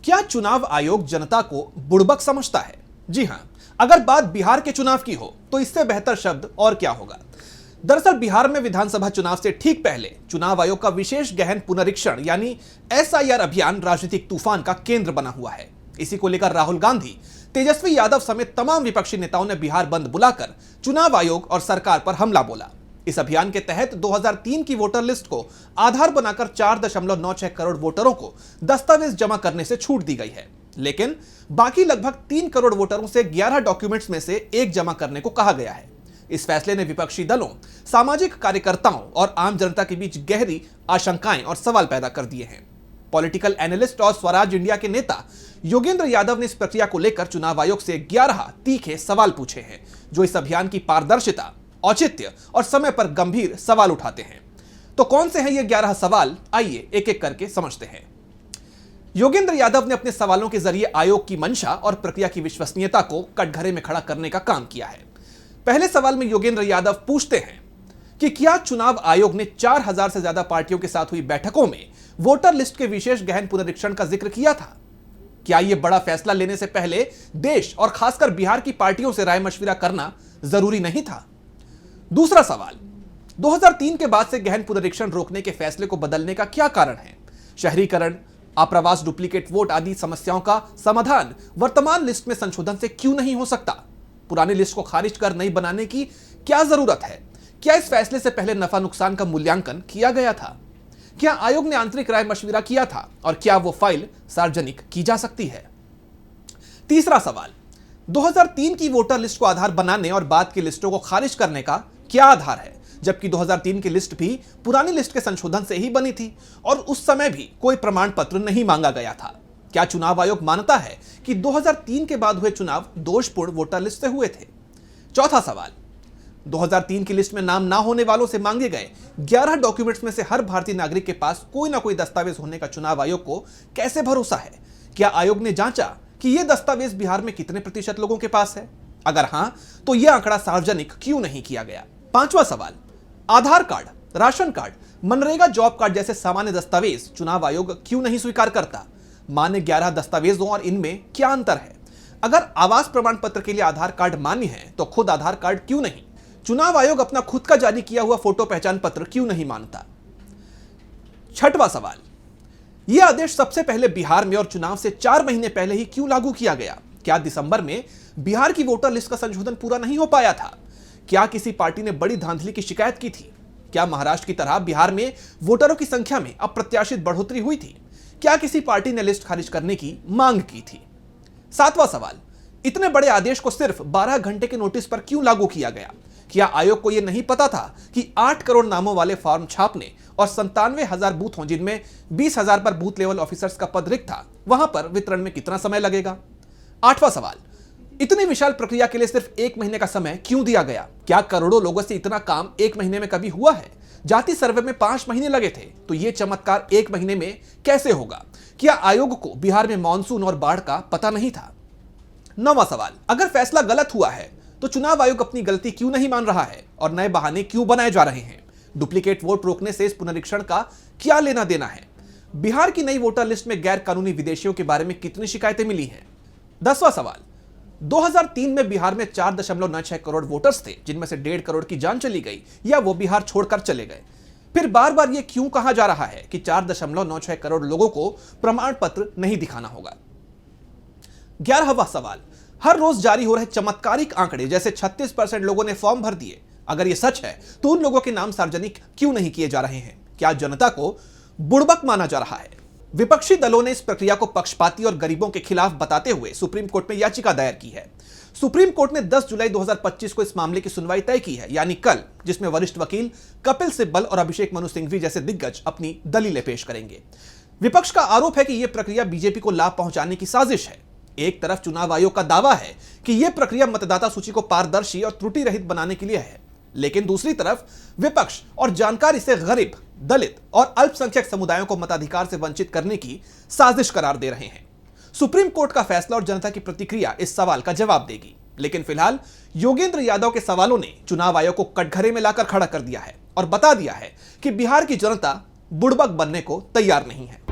क्या चुनाव आयोग जनता को बुड़बक समझता है? जी हां, अगर बात बिहार के चुनाव की हो तो इससे बेहतर शब्द और क्या होगा। दरअसल बिहार में विधानसभा चुनाव से ठीक पहले चुनाव आयोग का विशेष गहन पुनरीक्षण यानी एसआईआर अभियान राजनीतिक तूफान का केंद्र बना हुआ है। इसी को लेकर राहुल गांधी, तेजस्वी यादव समेत तमाम विपक्षी नेताओं ने बिहार बंद बुलाकर चुनाव आयोग और सरकार पर हमला बोला। इस अभियान के तहत 2003 की वोटर लिस्ट को आधार बनाकर 4.96 करोड़ वोटरों को दस्तावेज जमा करने से छूट दी गई है, लेकिन बाकी लगभग 3 करोड़ वोटरों से 11 डॉक्यूमेंट्स में से एक जमा करने को कहा गया है। इस फैसले ने विपक्षी दलों, सामाजिक कार्यकर्ताओं और आम जनता के बीच गहरी आशंकाएं और सवाल पैदा कर दिए हैं। पॉलिटिकल एनालिस्ट और स्वराज इंडिया के नेता योगेंद्र यादव ने इस प्रक्रिया को लेकर चुनाव आयोग से 11 तीखे सवाल पूछे हैं, जो इस अभियान की पारदर्शिता, औचित्य और समय पर गंभीर सवाल उठाते हैं। तो कौन से हैं ये 11 सवाल, आइए एक एक करके समझते हैं। योगेंद्र यादव ने अपने सवालों के जरिए आयोग की मंशा और प्रक्रिया की विश्वसनीयता को कटघरे में खड़ा करने का काम किया है। पहले सवाल में योगेंद्र यादव पूछते हैं कि क्या चुनाव आयोग ने 4000 से ज्यादा पार्टियों के साथ हुई बैठकों में वोटर लिस्ट के विशेष गहन पुनरीक्षण का जिक्र किया था? क्या यह बड़ा फैसला लेने से पहले देश और खासकर बिहार की पार्टियों से राय मशविरा करना जरूरी नहीं था? दूसरा सवाल, 2003 के बाद से गहन पुनरीक्षण रोकने के फैसले को बदलने का क्या कारण है? शहरीकरण, आप्रवास, डुप्लीकेट वोट आदि समस्याओं का समाधान वर्तमान लिस्ट में संशोधन से क्यों नहीं हो सकता? पुरानी लिस्ट को खारिज कर नई बनाने की क्या जरूरत है? क्या इस फैसले से पहले नफा नुकसान का मूल्यांकन किया गया था? क्या आयोग ने आंतरिक राय मशविरा किया था और क्या वो फाइल सार्वजनिक की जा सकती है? तीसरा सवाल, 2003 की वोटर लिस्ट को आधार बनाने और बाद की लिस्टों को खारिज करने का क्या आधार है, जबकि 2003 की लिस्ट भी पुरानी लिस्ट के संशोधन से ही बनी थी और उस समय भी कोई प्रमाण पत्र नहीं मांगा गया था। क्या चुनाव आयोग मानता है कि 2003 के बाद हुए चुनाव दोषपूर्ण वोटर लिस्ट से हुए थे? चौथा सवाल, 2003 की लिस्ट में नाम ना होने वालों से मांगे गए 11 डॉक्यूमेंट्स में से हर भारतीय नागरिक के पास कोई ना कोई दस्तावेज होने का चुनाव आयोग को कैसे भरोसा है? क्या आयोग ने जांचा कि यह दस्तावेज बिहार में कितने प्रतिशत लोगों के पास है? अगर हां, तो यह आंकड़ा सार्वजनिक क्यों नहीं किया गया? पांचवा सवाल, आधार कार्ड, राशन कार्ड, मनरेगा जॉब कार्ड जैसे सामान्य दस्तावेज चुनाव आयोग क्यों नहीं स्वीकार करता? मान्य 11 दस्तावेजों और इनमें क्या अंतर है? अगर आवास प्रमाण पत्र के लिए आधार कार्ड मान्य है तो खुद आधार कार्ड क्यों नहीं? चुनाव आयोग अपना खुद का जारी किया हुआ फोटो पहचान पत्र क्यों नहीं मानता? छठवां सवाल, यह आदेश सबसे पहले बिहार में और चुनाव से 4 महीने पहले ही क्यों लागू किया गया? क्या दिसंबर में बिहार की वोटर लिस्ट का संशोधन पूरा नहीं हो पाया था? क्या किसी पार्टी ने बड़ी धांधली की शिकायत की थी? क्या महाराष्ट्र की तरह बिहार में वोटरों की संख्या में अप्रत्याशित बढ़ोतरी हुई थी? क्या किसी पार्टी ने लिस्ट खारिज करने की मांग की थी? सातवां सवाल, इतने बड़े आदेश को सिर्फ 12 घंटे के नोटिस पर क्यों लागू किया गया? क्या आयोग को यह नहीं पता था कि 8 करोड़ नामों वाले फॉर्म छापने और 97,000 बूथ हों जिनमें 20,000 पर बूथ लेवल ऑफिसर्स का पद रिक्त था, वहां पर वितरण में कितना समय लगेगा? आठवां सवाल, इतनी विशाल प्रक्रिया के लिए सिर्फ 1 महीने का समय क्यों दिया गया? क्या करोड़ों लोगों से इतना काम 1 महीने में कभी हुआ है? जाति सर्वे में 5 महीने लगे थे, तो यह चमत्कार 1 महीने में कैसे होगा? क्या आयोग को बिहार में मानसून और बाढ़ का पता नहीं था? नौवां सवाल, अगर फैसला गलत हुआ है तो चुनाव आयोग अपनी गलती क्यों नहीं मान रहा है और नए बहाने क्यों बनाए जा रहे हैं? डुप्लीकेट वोट रोकने से इस पुनरीक्षण का क्या लेना देना है? बिहार की नई वोटर लिस्ट में गैर कानूनी विदेशियों के बारे में कितनी शिकायतें मिली हैं? 10वां सवाल, 2003 में बिहार में 4.96 करोड़ वोटर्स थे, जिनमें से 1.5 करोड़ की जान चली गई या वो बिहार छोड़कर चले गए। फिर बार बार ये क्यों कहा जा रहा है कि 4.96 करोड़ लोगों को प्रमाण पत्र नहीं दिखाना होगा? 11वां सवाल, हर रोज जारी हो रहे चमत्कारिक आंकड़े जैसे 36% लोगों ने फॉर्म भर दिए, अगर यह सच है तो उन लोगों के नाम सार्वजनिक क्यों नहीं किए जा रहे हैं? क्या जनता को बुड़बक माना जा रहा है? विपक्षी दलों ने इस प्रक्रिया को पक्षपाती और गरीबों के खिलाफ बताते हुए सुप्रीम कोर्ट में याचिका दायर की है। सुप्रीम कोर्ट ने 10 जुलाई 2025 को इस मामले की सुनवाई तय की है, यानी कल, जिसमें वरिष्ठ वकील कपिल सिब्बल और अभिषेक मनु सिंघवी जैसे दिग्गज अपनी दलीलें पेश करेंगे। विपक्ष का आरोप है कि यह प्रक्रिया बीजेपी को लाभ पहुंचाने की साजिश है। एक तरफ चुनाव आयोग का दावा है कि यह प्रक्रिया मतदाता सूची को पारदर्शी और त्रुटि रहित बनाने के लिए है, लेकिन दूसरी तरफ विपक्ष और जानकार इसे गरीब, दलित और अल्पसंख्यक समुदायों को मताधिकार से वंचित करने की साजिश करार दे रहे हैं। सुप्रीम कोर्ट का फैसला और जनता की प्रतिक्रिया इस सवाल का जवाब देगी, लेकिन फिलहाल योगेंद्र यादव के सवालों ने चुनाव आयोग को कटघरे में लाकर खड़ा कर दिया है और बता दिया है कि बिहार की जनता बुड़बक बनने को तैयार नहीं है।